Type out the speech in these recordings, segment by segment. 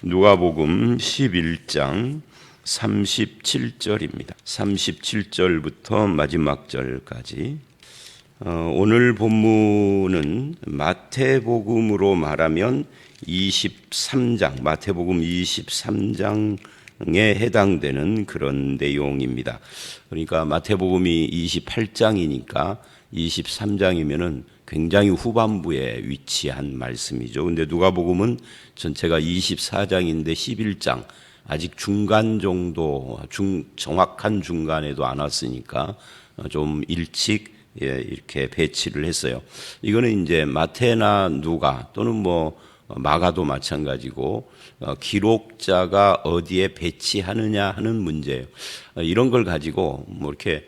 누가복음 11장 37절입니다. 37절부터 마지막 절까지. 오늘 본문은 마태복음으로 말하면 23장, 마태복음 23장에 해당되는 그런 내용입니다. 그러니까 마태복음이 28장이니까 23장이면은 굉장히 후반부에 위치한 말씀이죠. 근데 누가복음은 전체가 24장인데 11장, 아직 중간 정도, 정확한 중간에도 안 왔으니까 좀 일찍 이렇게 배치를 했어요. 이거는 이제 마태나 누가 또는 마가도 마찬가지고 기록자가 어디에 배치하느냐 하는 문제예요. 이런 걸 가지고 이렇게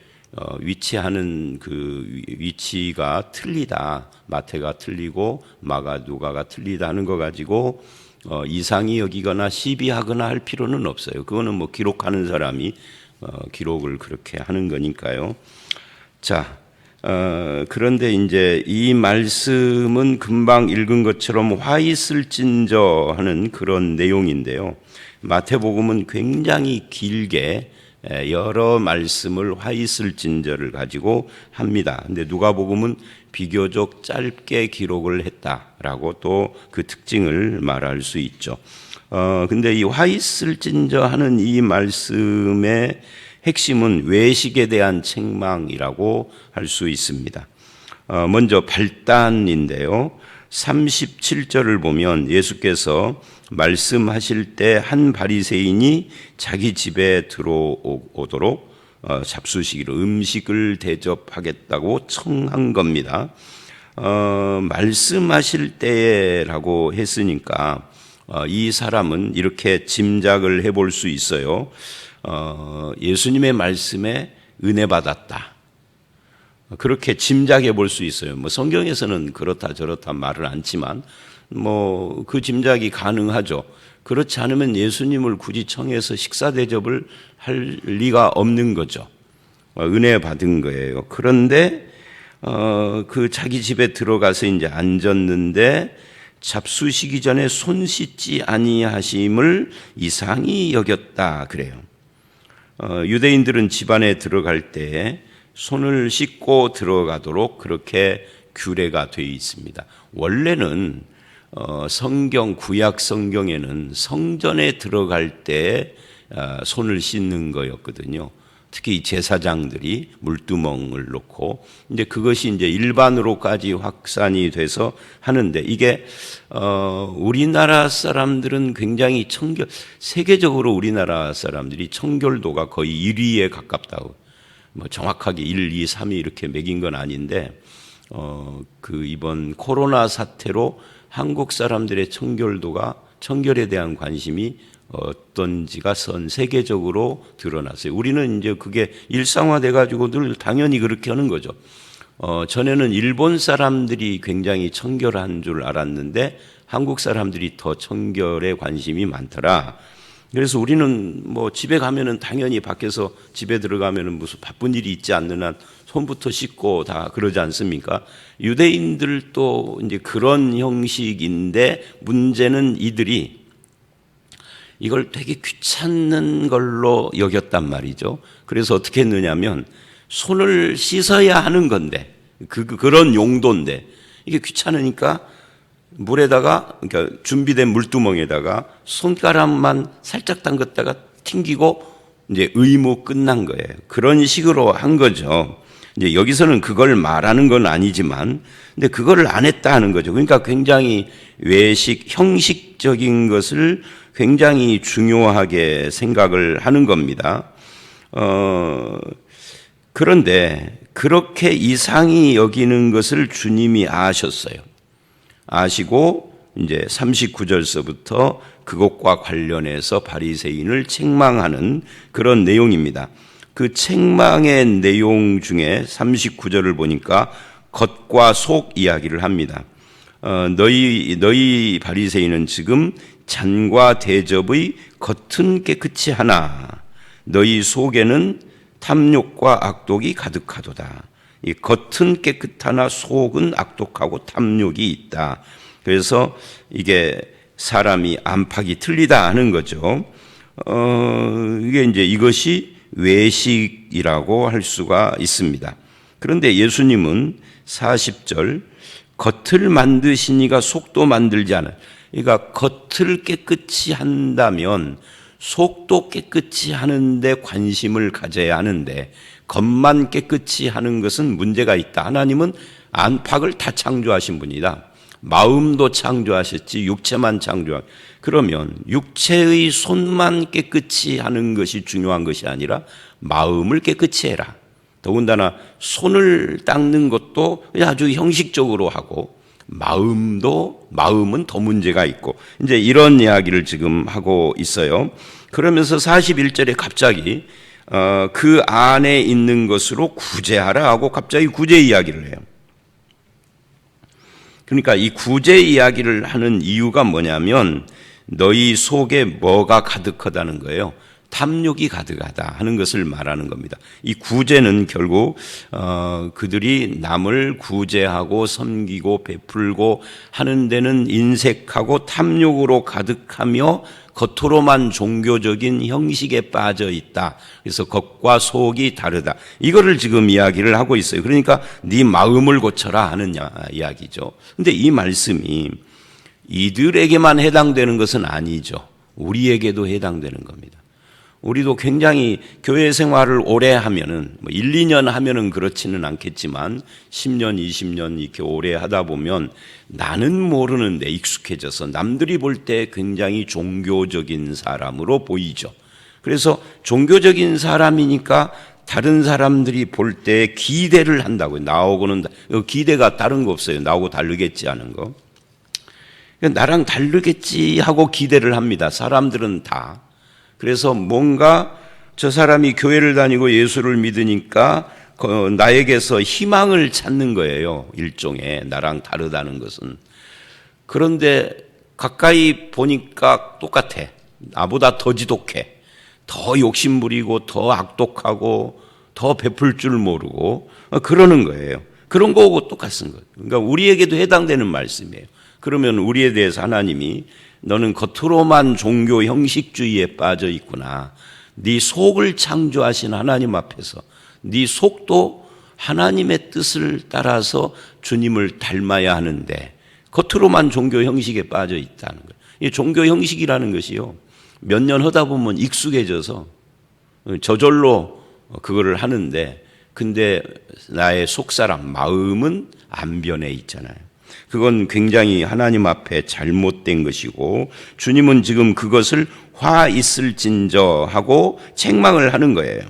위치하는 그 위치가 틀리다, 마태가 틀리고 마가 누가가 틀리다 하는 거 가지고 이상히 여기거나 시비하거나 할 필요는 없어요. 그거는 기록하는 사람이 기록을 그렇게 하는 거니까요. 자, 그런데 이제 이 말씀은 금방 읽은 것처럼 화 있을진저 하는 그런 내용인데요. 마태복음은 굉장히 길게 여러 말씀을 화 있을진저를 가지고 합니다. 근데 누가복음은 비교적 짧게 기록을 했다라고 또 그 특징을 말할 수 있죠. 근데 이 화 있을진저 하는 이 말씀의 핵심은 외식에 대한 책망이라고 할 수 있습니다. 먼저 발단인데요. 37절을 보면 예수께서 말씀하실 때 한 바리새인이 자기 집에 들어오도록 잡수시기로 음식을 대접하겠다고 청한 겁니다. 말씀하실 때라고 했으니까 이 사람은 이렇게 짐작을 해볼 수 있어요. 예수님의 말씀에 은혜 받았다, 그렇게 짐작해 볼 수 있어요. 성경에서는 그렇다 저렇다 말을 않지만 그 짐작이 가능하죠. 그렇지 않으면 예수님을 굳이 청해서 식사 대접을 할 리가 없는 거죠. 은혜 받은 거예요. 그런데 그 자기 집에 들어가서 이제 앉았는데 잡수시기 전에 손 씻지 아니하심을 이상히 여겼다 그래요. 유대인들은 집안에 들어갈 때 손을 씻고 들어가도록 그렇게 규례가 되어 있습니다. 원래는 구약 성경에는 성전에 들어갈 때 손을 씻는 거였거든요. 특히 제사장들이 물두멍을 놓고, 이제 그것이 이제 일반으로까지 확산이 돼서 하는데, 이게 우리나라 사람들은 굉장히 세계적으로 우리나라 사람들이 청결도가 거의 1위에 가깝다고, 정확하게 1, 2, 3위 이렇게 매긴 건 아닌데, 이번 코로나 사태로 한국 사람들의 청결에 대한 관심이 어떤지가 전 세계적으로 드러났어요. 우리는 이제 그게 일상화돼 가지고 늘 당연히 그렇게 하는 거죠. 전에는 일본 사람들이 굉장히 청결한 줄 알았는데 한국 사람들이 더 청결에 관심이 많더라. 그래서 우리는 집에 가면은 당연히 밖에서 집에 들어가면은 무슨 바쁜 일이 있지 않는 한 손부터 씻고 다 그러지 않습니까? 유대인들도 이제 그런 형식인데 문제는 이들이 이걸 되게 귀찮는 걸로 여겼단 말이죠. 그래서 어떻게 했느냐면 손을 씻어야 하는 건데 그런 용도인데 이게 귀찮으니까 물에다가, 그러니까 준비된 물두멍에다가 손가락만 살짝 담갔다가 튕기고 이제 의무 끝난 거예요. 그런 식으로 한 거죠. 이제 여기서는 그걸 말하는 건 아니지만, 근데 그거를 안 했다 하는 거죠. 그러니까 굉장히 형식적인 것을 굉장히 중요하게 생각을 하는 겁니다. 그런데 그렇게 이상히 여기는 것을 주님이 아셨어요. 아시고 이제 39절서부터 그것과 관련해서 바리새인을 책망하는 그런 내용입니다. 그 책망의 내용 중에 39절을 보니까 겉과 속 이야기를 합니다. 너희 바리새인은 지금 잔과 대접의 겉은 깨끗이 하나 너희 속에는 탐욕과 악독이 가득하도다. 이 겉은 깨끗하나 속은 악독하고 탐욕이 있다. 그래서 이게 사람이 안팎이 틀리다 하는 거죠. 이게 이제 이것이 외식이라고 할 수가 있습니다. 그런데 예수님은 40절 겉을 만드시니가 속도 만들지 않아요. 그러니까 겉을 깨끗이 한다면 속도 깨끗이 하는데 관심을 가져야 하는데 겉만 깨끗이 하는 것은 문제가 있다. 하나님은 안팎을 다 창조하신 분이다. 마음도 창조하셨지 육체만 그러면 육체의 손만 깨끗이 하는 것이 중요한 것이 아니라 마음을 깨끗이 해라. 더군다나 손을 닦는 것도 아주 형식적으로 하고 마음은 더 문제가 있고 이제 이런 이야기를 지금 하고 있어요. 그러면서 41절에 갑자기 그 안에 있는 것으로 구제하라 하고 갑자기 구제 이야기를 해요. 그러니까 이 구제 이야기를 하는 이유가 뭐냐면 너희 속에 뭐가 가득하다는 거예요. 탐욕이 가득하다 하는 것을 말하는 겁니다. 이 구제는 결국 그들이 남을 구제하고 섬기고 베풀고 하는 데는 인색하고 탐욕으로 가득하며 겉으로만 종교적인 형식에 빠져 있다. 그래서 겉과 속이 다르다. 이거를 지금 이야기를 하고 있어요. 그러니까 네 마음을 고쳐라 하는 이야기죠. 근데 이 말씀이 이들에게만 해당되는 것은 아니죠. 우리에게도 해당되는 겁니다. 우리도 굉장히 교회 생활을 오래 하면은 1, 2년 하면은 그렇지는 않겠지만 10년, 20년 이렇게 오래 하다 보면 나는 모르는데 익숙해져서 남들이 볼 때 굉장히 종교적인 사람으로 보이죠. 그래서 종교적인 사람이니까 다른 사람들이 볼 때 기대를 한다고요. 나하고는 기대가 다른 거 없어요. 나하고 다르겠지 하는 거. 나랑 다르겠지 하고 기대를 합니다. 사람들은 다. 그래서 뭔가 저 사람이 교회를 다니고 예수를 믿으니까 나에게서 희망을 찾는 거예요. 일종의 나랑 다르다는 것은. 그런데 가까이 보니까 똑같아. 나보다 더 지독해. 더 욕심부리고 더 악독하고 더 베풀 줄 모르고 그러는 거예요. 그런 거하고 똑같은 거예요. 그러니까 우리에게도 해당되는 말씀이에요. 그러면 우리에 대해서 하나님이 너는 겉으로만 종교 형식주의에 빠져 있구나. 네 속을 창조하신 하나님 앞에서 네 속도 하나님의 뜻을 따라서 주님을 닮아야 하는데 겉으로만 종교 형식에 빠져 있다는 거예요. 이 종교 형식이라는 것이요. 몇 년 하다 보면 익숙해져서 저절로 그거를 하는데 근데 나의 속사람 마음은 안 변해 있잖아요. 그건 굉장히 하나님 앞에 잘못된 것이고 주님은 지금 그것을 화 있을진저 하고 책망을 하는 거예요.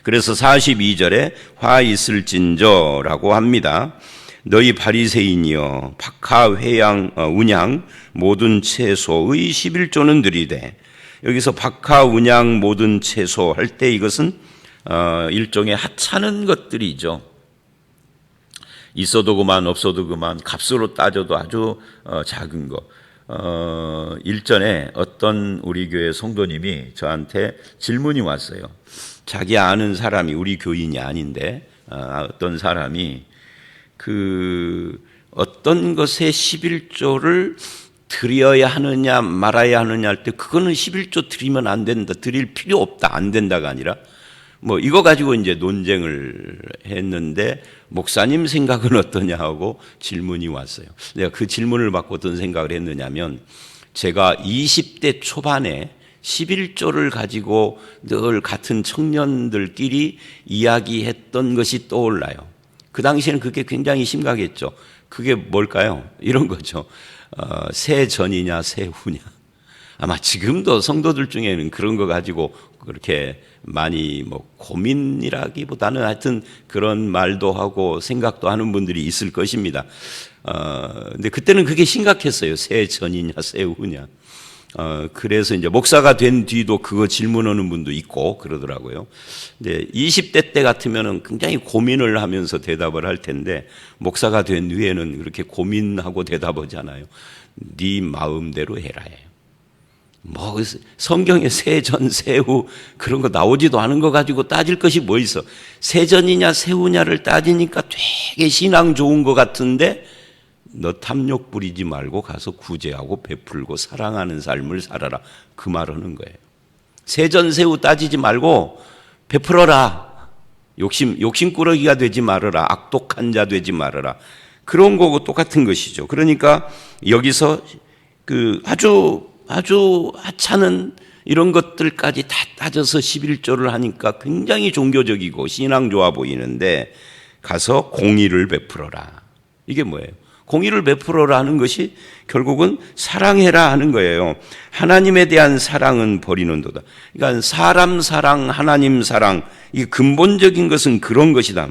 그래서 42절에 화 있을진저라고 합니다. 너희 바리새인이여 박하 회양 운양 모든 채소의 11조는 드리되 여기서 박하 운양 모든 채소 할 때 이것은 일종의 하찮은 것들이죠. 있어도 그만 없어도 그만 값으로 따져도 아주 작은 거. 일전에 어떤 우리 교회 성도님이 저한테 질문이 왔어요. 자기 아는 사람이 우리 교인이 아닌데 어떤 사람이 어떤 것에 11조를 드려야 하느냐 말아야 하느냐 할 때 그거는 11조 드리면 안 된다. 드릴 필요 없다. 안 된다가 아니라 이거 가지고 이제 논쟁을 했는데 목사님 생각은 어떠냐 하고 질문이 왔어요. 내가 그 질문을 받고 어떤 생각을 했느냐면 제가 20대 초반에 11조를 가지고 늘 같은 청년들끼리 이야기했던 것이 떠올라요. 그 당시에는 그게 굉장히 심각했죠. 그게 뭘까요? 이런 거죠. 새 전이냐 새 후냐. 아마 지금도 성도들 중에는 그런 거 가지고 그렇게 많이 고민이라기보다는 하여튼 그런 말도 하고 생각도 하는 분들이 있을 것입니다. 근데 그때는 그게 심각했어요. 새 전이냐 새 후냐. 그래서 이제 목사가 된 뒤도 그거 질문하는 분도 있고 그러더라고요. 근데 20대 때 같으면은 굉장히 고민을 하면서 대답을 할 텐데 목사가 된 후에는 그렇게 고민하고 대답하지 않아요. 네 마음대로 해라 해요. 성경에 세전, 세후 그런 거 나오지도 않은 거 가지고 따질 것이 뭐 있어. 세전이냐 세후냐를 따지니까 되게 신앙 좋은 것 같은데 너 탐욕 부리지 말고 가서 구제하고 베풀고 사랑하는 삶을 살아라. 그 말하는 거예요. 세전세우 따지지 말고 베풀어라. 욕심꾸러기가 되지 말아라. 악독한 자 되지 말아라. 그런 거고 똑같은 것이죠. 그러니까 여기서 그 아주 하찮은 이런 것들까지 다 따져서 11조를 하니까 굉장히 종교적이고 신앙 좋아 보이는데 가서 공의를 베풀어라. 이게 뭐예요? 공의를 베풀어라 하는 것이 결국은 사랑해라 하는 거예요. 하나님에 대한 사랑은 버리는도다. 그러니까 사람 사랑, 하나님 사랑, 이 근본적인 것은 그런 것이다.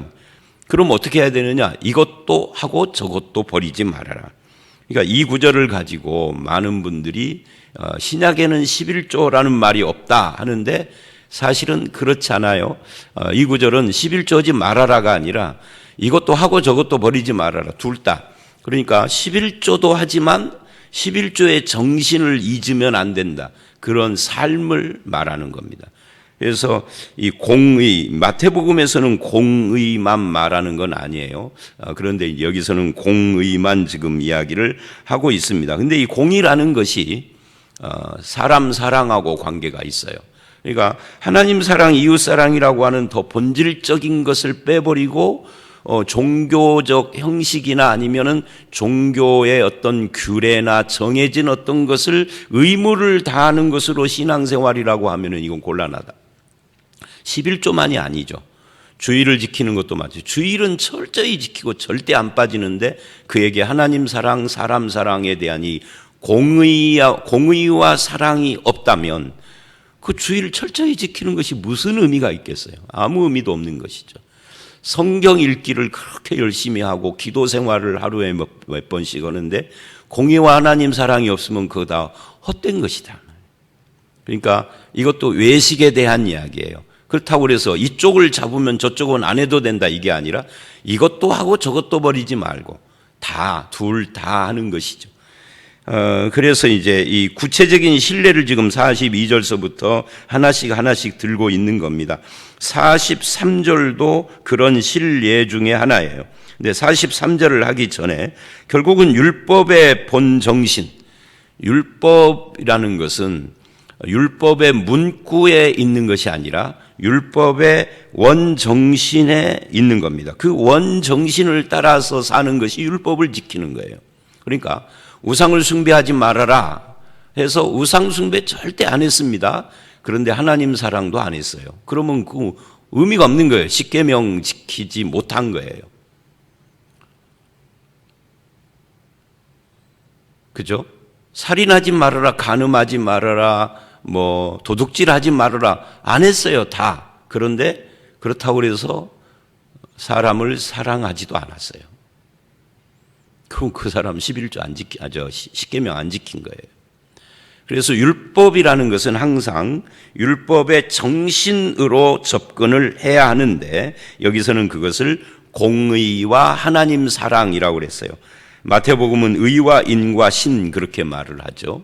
그럼 어떻게 해야 되느냐? 이것도 하고 저것도 버리지 말아라. 그러니까 이 구절을 가지고 많은 분들이 신약에는 11조라는 말이 없다 하는데 사실은 그렇지 않아요. 이 구절은 11조 하지 말아라가 아니라 이것도 하고 저것도 버리지 말아라. 둘 다. 그러니까 11조도 하지만 11조의 정신을 잊으면 안 된다. 그런 삶을 말하는 겁니다. 그래서 이 공의, 마태복음에서는 공의만 말하는 건 아니에요. 그런데 여기서는 공의만 지금 이야기를 하고 있습니다. 근데 이 공의라는 것이 사람 사랑하고 관계가 있어요. 그러니까 하나님 사랑, 이웃 사랑이라고 하는 더 본질적인 것을 빼버리고 종교적 형식이나 아니면은 종교의 어떤 규례나 정해진 어떤 것을 의무를 다하는 것으로 신앙생활이라고 하면은 이건 곤란하다. 11조만이 아니죠. 주의를 지키는 것도 맞죠. 주의는 철저히 지키고 절대 안 빠지는데 그에게 하나님 사랑, 사람 사랑에 대한 이 공의와 사랑이 없다면 그 주의를 철저히 지키는 것이 무슨 의미가 있겠어요? 아무 의미도 없는 것이죠. 성경 읽기를 그렇게 열심히 하고 기도 생활을 하루에 몇 번씩 하는데 공의와 하나님 사랑이 없으면 그거 다 헛된 것이다. 그러니까 이것도 외식에 대한 이야기예요. 그렇다고 그래서 이쪽을 잡으면 저쪽은 안 해도 된다 이게 아니라 이것도 하고 저것도 버리지 말고 둘 다 하는 것이죠. 그래서 이제 이 구체적인 신뢰를 지금 42절서부터 하나씩 들고 있는 겁니다. 43절도 그런 신뢰 중에 하나예요. 근데 43절을 하기 전에 결국은 율법의 본 정신, 율법이라는 것은 율법의 문구에 있는 것이 아니라 율법의 원정신에 있는 겁니다. 그 원정신을 따라서 사는 것이 율법을 지키는 거예요. 그러니까 우상을 숭배하지 말아라 해서 우상 숭배 절대 안 했습니다. 그런데 하나님 사랑도 안 했어요. 그러면 그 의미가 없는 거예요. 십계명 지키지 못한 거예요. 그죠? 살인하지 말아라, 간음하지 말아라, 도둑질하지 말아라 안 했어요. 다. 그런데 그렇다고 해서 사람을 사랑하지도 않았어요. 그럼 그 사람 11조 십계명 안 지킨 거예요. 그래서 율법이라는 것은 항상 율법의 정신으로 접근을 해야 하는데 여기서는 그것을 공의와 하나님 사랑이라고 그랬어요. 마태복음은 의와 인과 신 그렇게 말을 하죠.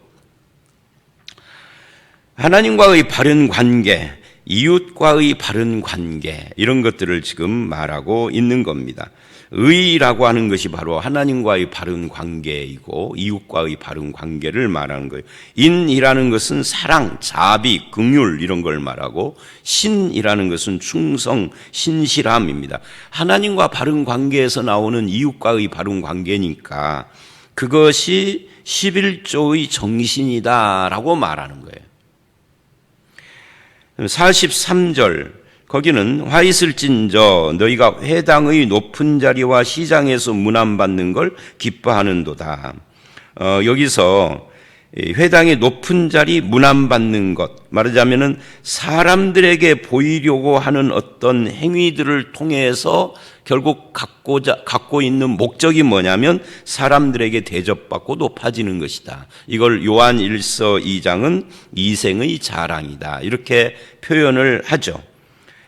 하나님과의 바른 관계, 이웃과의 바른 관계 이런 것들을 지금 말하고 있는 겁니다. 의라고 하는 것이 바로 하나님과의 바른 관계이고 이웃과의 바른 관계를 말하는 거예요. 인이라는 것은 사랑, 자비, 긍휼 이런 걸 말하고 신이라는 것은 충성, 신실함입니다. 하나님과 바른 관계에서 나오는 이웃과의 바른 관계니까 그것이 11조의 정신이다라고 말하는 거예요. 43절 거기는 화 있을진저 너희가 회당의 높은 자리와 시장에서 문안받는 걸 기뻐하는도다. 여기서 회당의 높은 자리 문안받는 것 말하자면은 사람들에게 보이려고 하는 어떤 행위들을 통해서 결국 갖고 있는 목적이 뭐냐면 사람들에게 대접받고 높아지는 것이다. 이걸 요한 1서 2장은 이생의 자랑이다. 이렇게 표현을 하죠.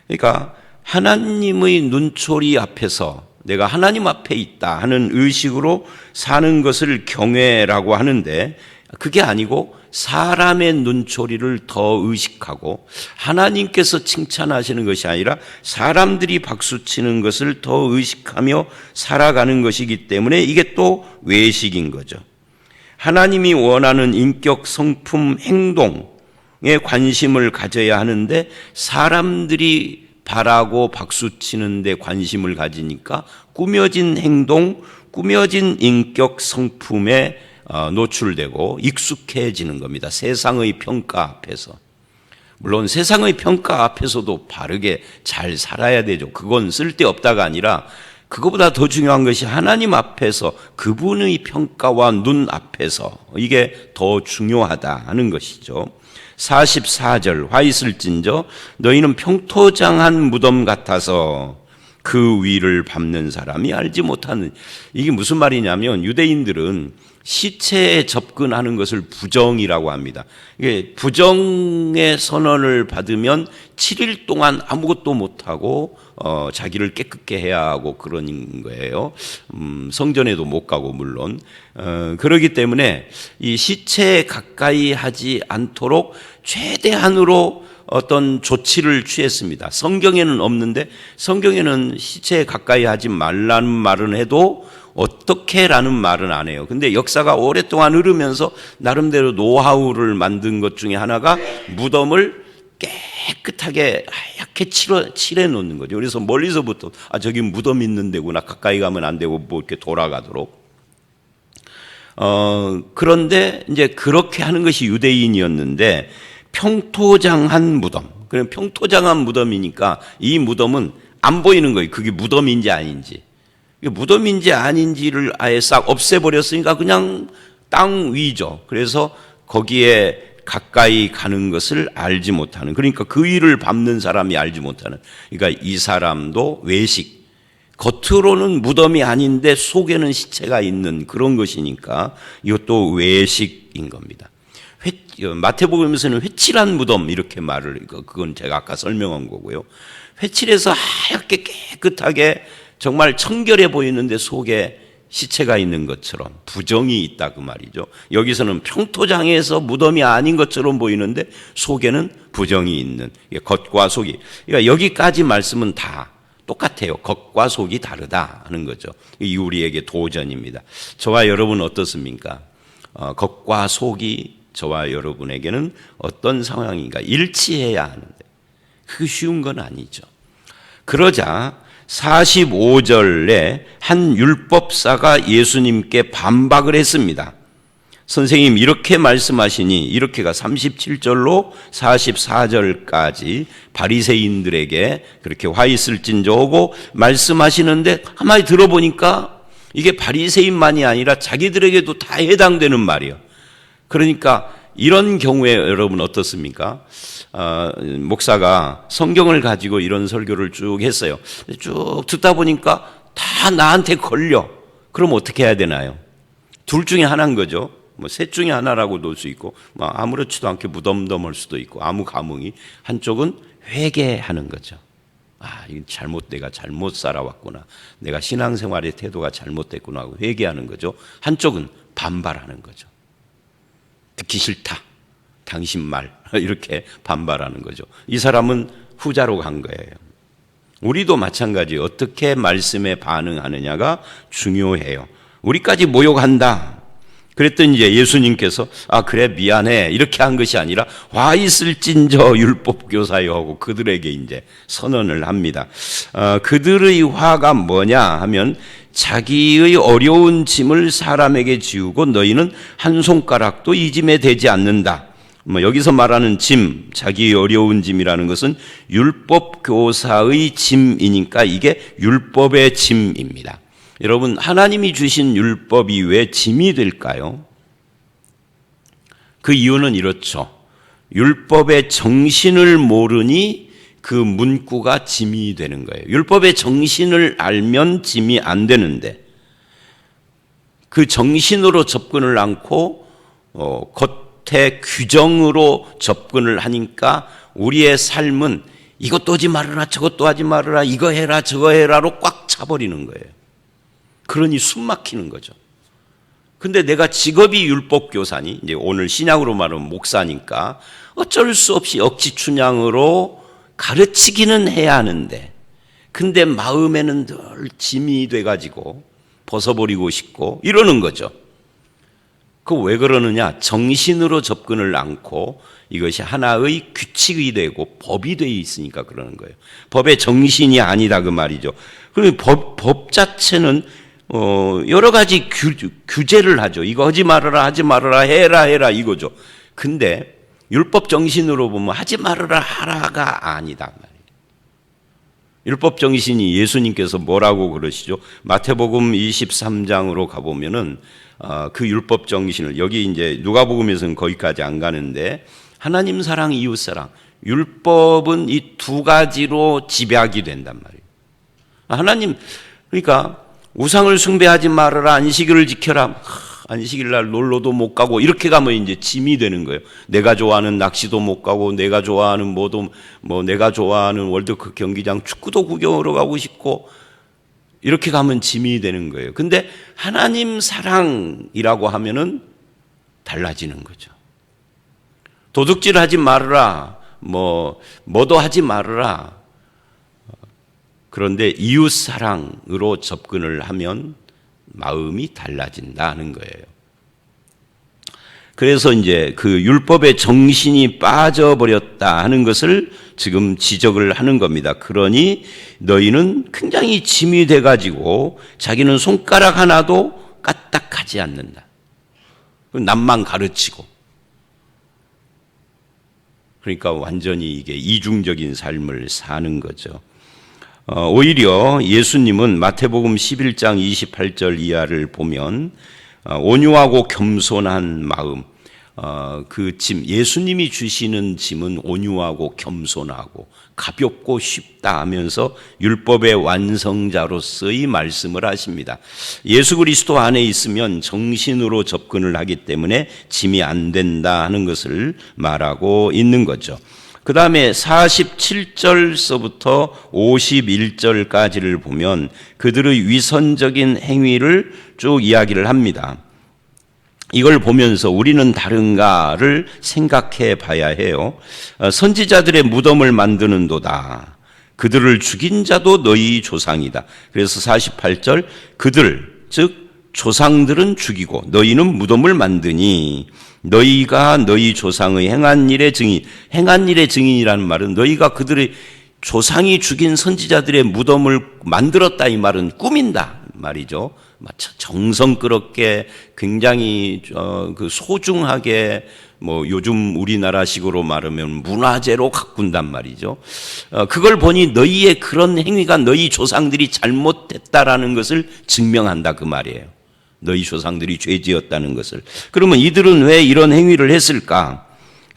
그러니까 하나님의 눈초리 앞에서 내가 하나님 앞에 있다 하는 의식으로 사는 것을 경외라고 하는데 그게 아니고 사람의 눈초리를 더 의식하고 하나님께서 칭찬하시는 것이 아니라 사람들이 박수치는 것을 더 의식하며 살아가는 것이기 때문에 이게 또 외식인 거죠. 하나님이 원하는 인격, 성품, 행동에 관심을 가져야 하는데 사람들이 바라고 박수치는 데 관심을 가지니까 꾸며진 행동, 꾸며진 인격, 성품에 노출되고 익숙해지는 겁니다. 세상의 평가 앞에서. 물론 세상의 평가 앞에서도 바르게 잘 살아야 되죠. 그건 쓸데없다가 아니라 그거보다 더 중요한 것이 하나님 앞에서 그분의 평가와 눈 앞에서 이게 더 중요하다 하는 것이죠. 44절 화 있을진저 너희는 평토장한 무덤 같아서 그 위를 밟는 사람이 알지 못하는, 이게 무슨 말이냐면 유대인들은 시체에 접근하는 것을 부정이라고 합니다. 이게 부정의 선언을 받으면 7일 동안 아무것도 못하고 자기를 깨끗게 해야 하고 그런 거예요. 성전에도 못 가고 물론 그렇기 때문에 이 시체에 가까이 하지 않도록 최대한으로 어떤 조치를 취했습니다. 성경에는 없는데 성경에는 시체에 가까이 하지 말라는 말은 해도 어떻게라는 말은 안 해요. 근데 역사가 오랫동안 흐르면서 나름대로 노하우를 만든 것 중에 하나가 무덤을 깨끗하게 하얗게 칠해 놓는 거죠. 그래서 멀리서부터 저기 무덤 있는 데구나, 가까이 가면 안 되고 뭐 이렇게 돌아가도록. 그런데 이제 그렇게 하는 것이 유대인이었는데 평토장한 무덤. 그럼 평토장한 무덤이니까 이 무덤은 안 보이는 거예요. 그게 무덤인지 아닌지. 무덤인지 아닌지를 아예 싹 없애버렸으니까 그냥 땅 위죠. 그래서 거기에 가까이 가는 것을 알지 못하는, 그러니까 그 위를 밟는 사람이 알지 못하는, 그러니까 이 사람도 외식, 겉으로는 무덤이 아닌데 속에는 시체가 있는 그런 것이니까 이것도 외식인 겁니다. 마태복음에서는 회칠한 무덤 이렇게 말을, 그건 제가 아까 설명한 거고요. 회칠해서 하얗게 깨끗하게 정말 청결해 보이는데 속에 시체가 있는 것처럼 부정이 있다 그 말이죠. 여기서는 평토장에서 무덤이 아닌 것처럼 보이는데 속에는 부정이 있는, 겉과 속이. 그러니까 여기까지 말씀은 다 똑같아요. 겉과 속이 다르다 하는 거죠. 이 우리에게 도전입니다. 저와 여러분 어떻습니까? 겉과 속이 저와 여러분에게는 어떤 상황인가 일치해야 하는데 그게 쉬운 건 아니죠. 그러자 45절에 한 율법사가 예수님께 반박을 했습니다. 선생님 이렇게 말씀하시니, 이렇게가 37절로 44절까지 바리새인들에게 그렇게 화 있을진저 하고 말씀하시는데 한마디 들어보니까 이게 바리새인만이 아니라 자기들에게도 다 해당되는 말이에요. 그러니까 이런 경우에 여러분 어떻습니까? 목사가 성경을 가지고 이런 설교를 쭉 했어요. 쭉 듣다 보니까 다 나한테 걸려. 그럼 어떻게 해야 되나요? 둘 중에 하나인 거죠. 뭐 셋 중에 하나라고 놓을 수 있고, 뭐 아무렇지도 않게 무덤덤할 수도 있고, 아무 감흥이. 한쪽은 회개하는 거죠. 이건 내가 잘못 살아왔구나. 내가 신앙생활의 태도가 잘못됐구나 하고 회개하는 거죠. 한쪽은 반발하는 거죠. 듣기 싫다. 당신 말. 이렇게 반발하는 거죠. 이 사람은 후자로 간 거예요. 우리도 마찬가지 어떻게 말씀에 반응하느냐가 중요해요. 우리까지 모욕한다. 그랬더니 이제 예수님께서 그래 미안해 이렇게 한 것이 아니라 화 있을진저 율법교사여 하고 그들에게 이제 선언을 합니다. 그들의 화가 뭐냐 하면 자기의 어려운 짐을 사람에게 지우고 너희는 한 손가락도 이 짐에 대지 않는다. 여기서 말하는 짐, 자기의 어려운 짐이라는 것은 율법교사의 짐이니까 이게 율법의 짐입니다. 여러분, 하나님이 주신 율법이 왜 짐이 될까요? 그 이유는 이렇죠. 율법의 정신을 모르니 그 문구가 짐이 되는 거예요. 율법의 정신을 알면 짐이 안 되는데 그 정신으로 접근을 않고 겉의 규정으로 접근을 하니까 우리의 삶은 이것도 하지 말아라 저것도 하지 말아라 이거 해라 저거 해라로 꽉 차버리는 거예요. 그러니 숨 막히는 거죠. 근데 내가 직업이 율법교사니, 이제 오늘 신약으로 말하면 목사니까 어쩔 수 없이 억지춘향으로 가르치기는 해야 하는데, 근데 마음에는 늘 짐이 돼가지고 벗어버리고 싶고 이러는 거죠. 그 왜 그러느냐? 정신으로 접근을 않고 이것이 하나의 규칙이 되고 법이 되어 있으니까 그러는 거예요. 법의 정신이 아니다 그 말이죠. 그리고 법 자체는 여러 가지 규제를 하죠. 이거 하지 말아라, 하지 말아라, 해라 이거죠. 근데 율법 정신으로 보면 하지 말아라, 하라가 아니다 말이에요. 율법 정신이 예수님께서 뭐라고 그러시죠? 마태복음 23장으로 가보면은 그 율법 정신을, 여기 이제 누가복음에서는 거기까지 안 가는데, 하나님 사랑, 이웃 사랑, 율법은 이 두 가지로 집약이 된단 말이에요. 하나님, 그러니까 우상을 숭배하지 말아라, 안식일을 지켜라, 안식일 날 놀러도 못 가고 이렇게 가면 이제 짐이 되는 거예요. 내가 좋아하는 낚시도 못 가고, 내가 좋아하는 뭐도, 내가 좋아하는 월드컵 경기장 축구도 구경하러 가고 싶고, 이렇게 가면 짐이 되는 거예요. 근데 하나님 사랑이라고 하면은 달라지는 거죠. 도둑질 하지 말아라, 뭐도 하지 말아라. 그런데 이웃 사랑으로 접근을 하면 마음이 달라진다는 거예요. 그래서 이제 그 율법의 정신이 빠져버렸다 하는 것을 지금 지적을 하는 겁니다. 그러니 너희는 굉장히 짐이 돼가지고 자기는 손가락 하나도 까딱하지 않는다. 남만 가르치고. 그러니까 완전히 이게 이중적인 삶을 사는 거죠. 오히려 예수님은 마태복음 11장 28절 이하를 보면 온유하고 겸손한 마음, 그 짐, 예수님이 주시는 짐은 온유하고 겸손하고 가볍고 쉽다 하면서 율법의 완성자로서의 말씀을 하십니다. 예수 그리스도 안에 있으면 정신으로 접근을 하기 때문에 짐이 안 된다 하는 것을 말하고 있는 거죠. 그 다음에 47절서부터 51절까지를 보면 그들의 위선적인 행위를 쭉 이야기를 합니다. 이걸 보면서 우리는 다른가를 생각해 봐야 해요. 선지자들의 무덤을 만드는도다. 그들을 죽인 자도 너희 조상이다. 그래서 48절, 그들, 즉 조상들은 죽이고 너희는 무덤을 만드니 너희가 너희 조상의 행한 일의 증인, 행한 일의 증인이라는 말은 너희가 그들의 조상이 죽인 선지자들의 무덤을 만들었다 이 말은 꾸민다 말이죠. 정성스럽게 굉장히 그 소중하게 요즘 우리나라식으로 말하면 문화재로 가꾼단 말이죠. 그걸 보니 너희의 그런 행위가 너희 조상들이 잘못됐다라는 것을 증명한다 그 말이에요. 너희 조상들이 죄지었다는 것을. 그러면 이들은 왜 이런 행위를 했을까?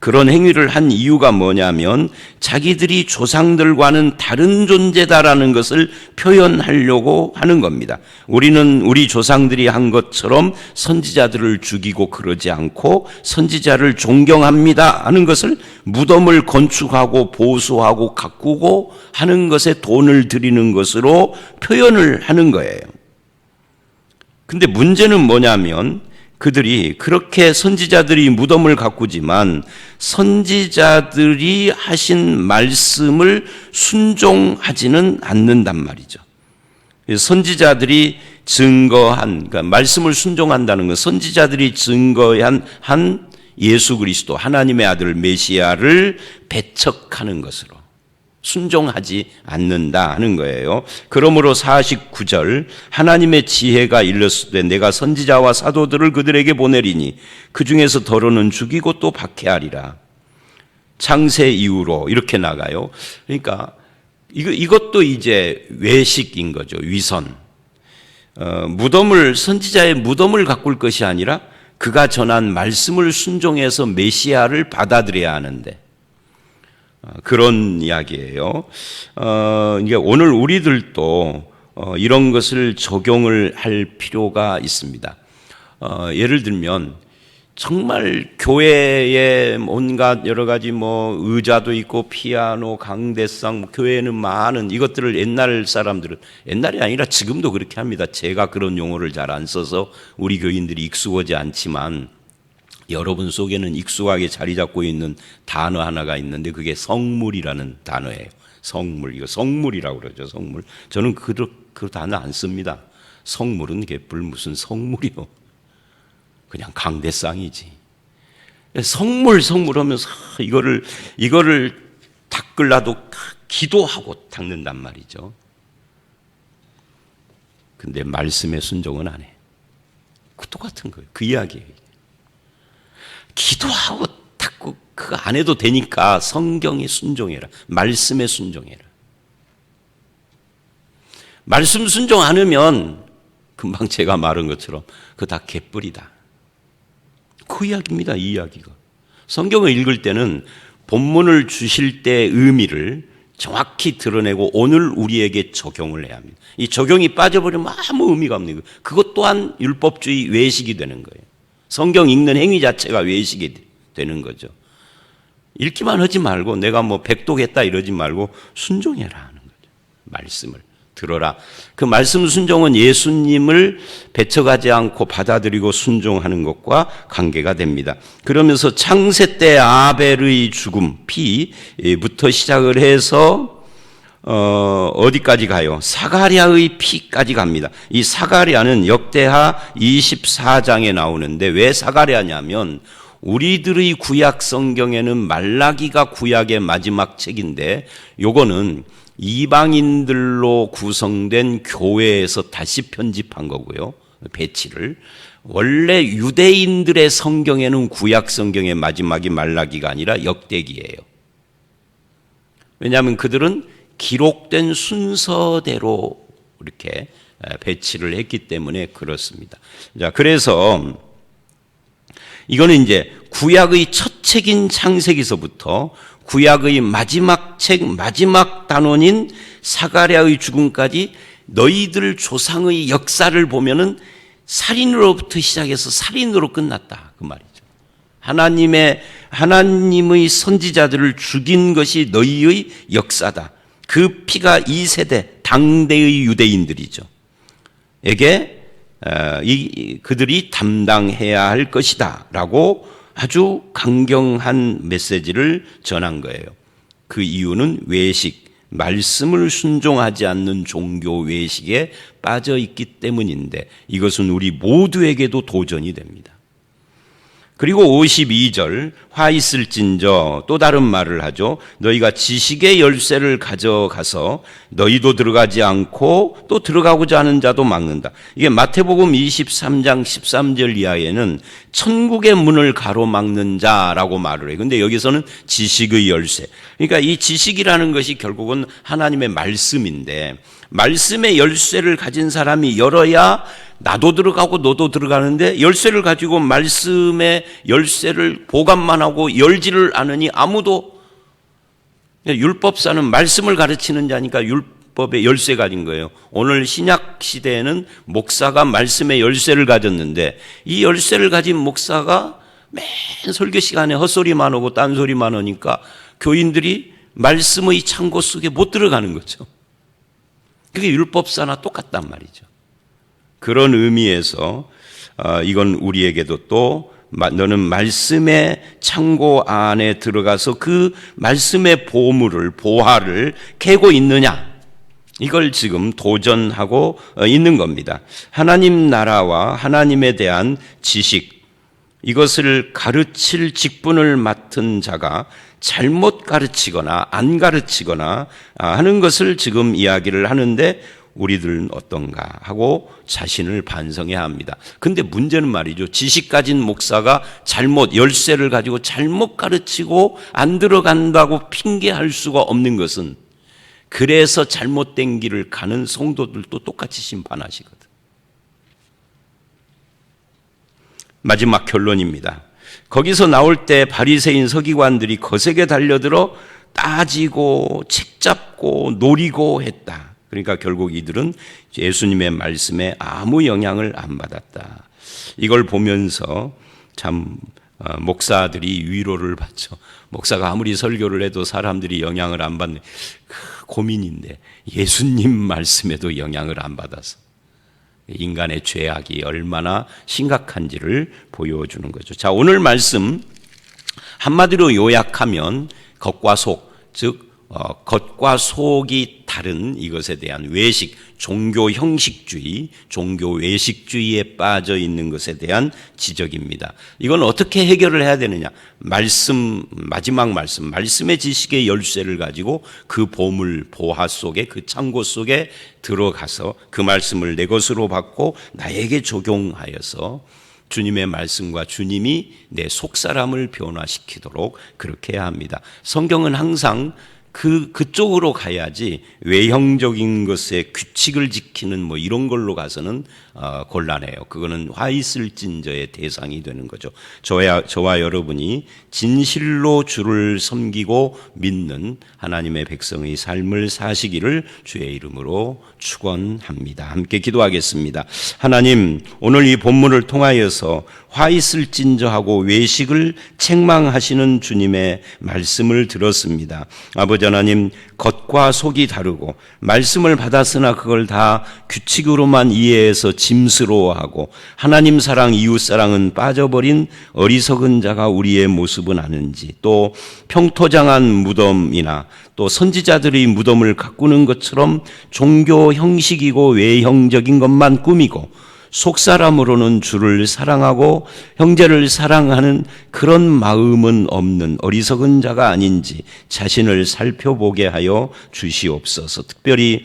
그런 행위를 한 이유가 뭐냐면 자기들이 조상들과는 다른 존재다라는 것을 표현하려고 하는 겁니다. 우리는 우리 조상들이 한 것처럼 선지자들을 죽이고 그러지 않고 선지자를 존경합니다 하는 것을 무덤을 건축하고 보수하고 가꾸고 하는 것에 돈을 들이는 것으로 표현을 하는 거예요. 근데 문제는 뭐냐면 그들이 그렇게 선지자들이 무덤을 가꾸지만 선지자들이 하신 말씀을 순종하지는 않는단 말이죠. 선지자들이 증거한, 그러니까 말씀을 순종한다는 건 선지자들이 증거한 한 예수 그리스도 하나님의 아들 메시아를 배척하는 것으로 순종하지 않는다 하는 거예요. 그러므로 49절 하나님의 지혜가 일렀으되 내가 선지자와 사도들을 그들에게 보내리니 그 중에서 더러는 죽이고 또 박해하리라. 창세 이후로 이렇게 나가요. 그러니까 이것도 이제 외식인 거죠. 위선. 선지자의 무덤을 가꿀 것이 아니라 그가 전한 말씀을 순종해서 메시아를 받아들여야 하는데 그런 이야기예요. 이게 오늘 우리들도 이런 것을 적용을 할 필요가 있습니다. 예를 들면 정말 교회에 온갖 여러 가지 뭐 의자도 있고 피아노, 강대상, 교회에는 많은 이것들을 옛날 사람들은, 옛날이 아니라 지금도 그렇게 합니다. 제가 그런 용어를 잘 안 써서 우리 교인들이 익숙하지 않지만 여러분 속에는 익숙하게 자리 잡고 있는 단어 하나가 있는데 그게 성물이라는 단어예요. 성물, 이거 성물이라고 그러죠. 성물. 저는 그 단어 안 씁니다. 성물은 개뿔 무슨 성물이요. 그냥 강대상이지. 성물 하면서 이거를 닦으려도 기도하고 닦는단 말이죠. 근데 말씀에 순종은 안 해. 그 똑같은 거예요. 그 이야기예요. 기도하고 닦고 그거 안 해도 되니까 성경에 순종해라. 말씀에 순종해라. 말씀 순종 안 하면 금방 제가 말한 것처럼 그거 다 개뿔이다. 그 이야기입니다. 이 이야기가. 성경을 읽을 때는 본문을 주실 때의 의미를 정확히 드러내고 오늘 우리에게 적용을 해야 합니다. 이 적용이 빠져버리면 아무 의미가 없는 거예요. 그것 또한 율법주의 외식이 되는 거예요. 성경 읽는 행위 자체가 외식이 되는 거죠. 읽기만 하지 말고 내가 뭐 백독했다 이러지 말고 순종해라 하는 거죠. 말씀을 들어라. 그 말씀 순종은 예수님을 배척하지 않고 받아들이고 순종하는 것과 관계가 됩니다. 그러면서 창세 때 아벨의 죽음, 피부터 시작을 해서 어디까지 가요? 사가랴의 피까지 갑니다. 이 사가랴는 역대하 24장에 나오는데 왜 사가랴냐면 우리들의 구약 성경에는 말라기가 구약의 마지막 책인데 요거는 이방인들로 구성된 교회에서 다시 편집한 거고요. 배치를. 원래 유대인들의 성경에는 구약 성경의 마지막이 말라기가 아니라 역대기예요. 왜냐하면 그들은 기록된 순서대로 이렇게 배치를 했기 때문에 그렇습니다. 자, 그래서 이거는 이제 구약의 첫 책인 창세기서부터 구약의 마지막 책, 마지막 단원인 사가랴의 죽음까지 너희들 조상의 역사를 보면은 살인으로부터 시작해서 살인으로 끝났다. 그 말이죠. 하나님의 선지자들을 죽인 것이 너희의 역사다. 그 피가 2세대, 당대의 유대인들이죠. 에게 그들이 담당해야 할 것이다. 라고 아주 강경한 메시지를 전한 거예요. 그 이유는 외식, 말씀을 순종하지 않는 종교 외식에 빠져 있기 때문인데 이것은 우리 모두에게도 도전이 됩니다. 그리고 52절 화 있을진저 또 다른 말을 하죠. 너희가 지식의 열쇠를 가져가서 너희도 들어가지 않고 또 들어가고자 하는 자도 막는다. 이게 마태복음 23장 13절 이하에는 천국의 문을 가로막는 자라고 말을 해요. 근데 여기서는 지식의 열쇠. 그러니까 이 지식이라는 것이 결국은 하나님의 말씀인데 말씀의 열쇠를 가진 사람이 열어야 나도 들어가고 너도 들어가는데 열쇠를 가지고 말씀의 열쇠를 보관만 하고 열지를 않으니 아무도 율법사는 말씀을 가르치는 자니까 율법의 열쇠 가진 거예요. 오늘 신약 시대에는 목사가 말씀의 열쇠를 가졌는데 이 열쇠를 가진 목사가 맨 설교 시간에 헛소리만 하고 딴소리만 하니까 교인들이 말씀의 창고 속에 못 들어가는 거죠. 그게 율법사나 똑같단 말이죠. 그런 의미에서 이건 우리에게도 또 너는 말씀의 창고 안에 들어가서 그 말씀의 보화를 캐고 있느냐 이걸 지금 도전하고 있는 겁니다. 하나님 나라와 하나님에 대한 지식 이것을 가르칠 직분을 맡은 자가 잘못 가르치거나 안 가르치거나 하는 것을 지금 이야기를 하는데 우리들은 어떤가 하고 자신을 반성해야 합니다. 근데 문제는 말이죠. 지식 가진 목사가 열쇠를 가지고 잘못 가르치고 안 들어간다고 핑계할 수가 없는 것은 그래서 잘못된 길을 가는 성도들도 똑같이 심판하시거든. 마지막 결론입니다. 거기서 나올 때 바리새인 서기관들이 거세게 달려들어 따지고 책잡고 노리고 했다. 그러니까 결국 이들은 예수님의 말씀에 아무 영향을 안 받았다. 이걸 보면서 참 목사들이 위로를 받죠. 목사가 아무리 설교를 해도 사람들이 영향을 안 받는 고민인데 예수님 말씀에도 영향을 안 받아서 인간의 죄악이 얼마나 심각한지를 보여주는 거죠. 자, 오늘 말씀 한마디로 요약하면 겉과 속, 즉 겉과 속이 다른 이것에 대한 외식, 종교 형식주의, 종교 외식주의에 빠져 있는 것에 대한 지적입니다. 이건 어떻게 해결을 해야 되느냐? 마지막 말씀의 지식의 열쇠를 가지고 그 보물, 보화 속에, 그 창고 속에 들어가서 그 말씀을 내 것으로 받고 나에게 적용하여서 주님의 말씀과 주님이 내 속사람을 변화시키도록 그렇게 해야 합니다. 성경은 항상 그쪽으로 가야지 외형적인 것에 규칙을 지키는 뭐 이런 걸로 가서는 곤란해요. 그거는 화 있을진저의 대상이 되는 거죠. 저와 여러분이 진실로 주를 섬기고 믿는 하나님의 백성의 삶을 사시기를 주의 이름으로 축원합니다. 함께 기도하겠습니다. 하나님, 오늘 이 본문을 통하여서 화 있을진저하고 외식을 책망하시는 주님의 말씀을 들었습니다. 아버지 하나님, 겉과 속이 다르고 말씀을 받았으나 그걸 다 규칙으로만 이해해서 짐스러워하고 하나님 사랑, 이웃 사랑은 빠져버린 어리석은 자가 우리의 모습은 아는지, 또 평토장한 무덤이나 또 선지자들이 무덤을 가꾸는 것처럼 종교 형식이고 외형적인 것만 꾸미고 속사람으로는 주를 사랑하고 형제를 사랑하는 그런 마음은 없는 어리석은 자가 아닌지 자신을 살펴보게 하여 주시옵소서. 특별히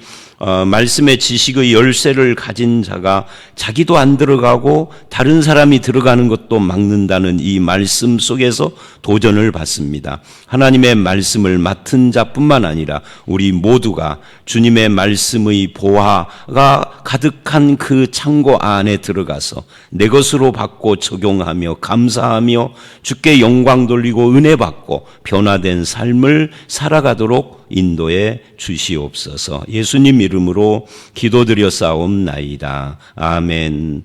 말씀의 지식의 열쇠를 가진 자가 자기도 안 들어가고 다른 사람이 들어가는 것도 막는다는 이 말씀 속에서 도전을 받습니다. 하나님의 말씀을 맡은 자뿐만 아니라 우리 모두가 주님의 말씀의 보화가 가득한 그 창고 안에 들어가서 내 것으로 받고 적용하며 감사하며 주께 영광 돌리고 은혜 받고 변화된 삶을 살아가도록 인도해 주시옵소서. 예수님 이름으로 기도드려 싸움나이다. 아멘.